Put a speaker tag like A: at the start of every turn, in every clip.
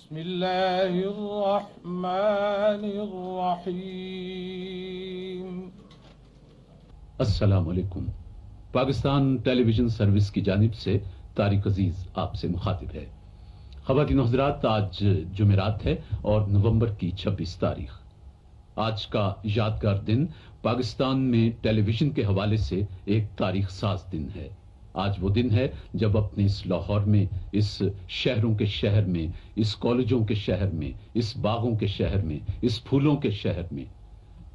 A: بسم اللہ الرحمن الرحیم۔
B: السلام علیکم۔ پاکستان ٹیلی ویژن سروس کی جانب سے طارق عزیز آپ سے مخاطب ہے۔ خواتین و حضرات، آج جمعرات ہے اور نومبر کی 26 تاریخ۔ آج کا یادگار دن پاکستان میں ٹیلی ویژن کے حوالے سے ایک تاریخ ساز دن ہے۔ آج وہ دن ہے جب اپنے اس لاہور میں، اس شہروں کے شہر میں، اس کالجوں کے شہر میں، اس باغوں کے شہر میں، اس پھولوں کے شہر میں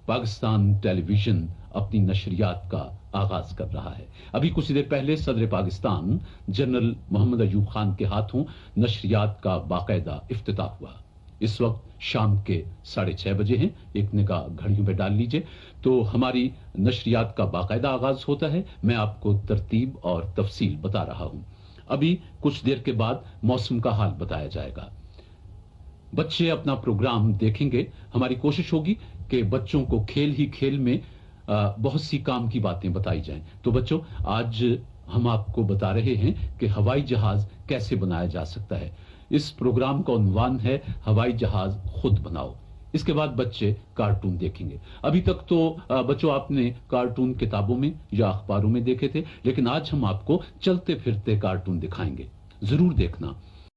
B: پاکستان ٹیلی ویژن اپنی نشریات کا آغاز کر رہا ہے۔ ابھی کچھ دیر پہلے صدر پاکستان جنرل محمد ایوب خان کے ہاتھوں نشریات کا باقاعدہ افتتاح ہوا۔ اس وقت شام کے 6:30 بجے ہیں، ایک نگاہ گھڑیوں پہ ڈال لیجئے تو ہماری نشریات کا باقاعدہ آغاز ہوتا ہے۔ میں آپ کو ترتیب اور تفصیل بتا رہا ہوں۔ ابھی کچھ دیر کے بعد موسم کا حال بتایا جائے گا۔ بچے اپنا پروگرام دیکھیں گے۔ ہماری کوشش ہوگی کہ بچوں کو کھیل ہی کھیل میں بہت سی کام کی باتیں بتائی جائیں۔ تو بچوں، آج ہم آپ کو بتا رہے ہیں کہ ہوائی جہاز کیسے بنایا جا سکتا ہے۔ اس پروگرام کا عنوان ہے ہوائی جہاز خود بناؤ۔ اس کے بعد بچے کارٹون دیکھیں گے۔ ابھی تک تو بچوں آپ نے کارٹون کتابوں میں یا اخباروں میں دیکھے تھے، لیکن آج ہم آپ کو چلتے پھرتے کارٹون دکھائیں گے، ضرور دیکھنا۔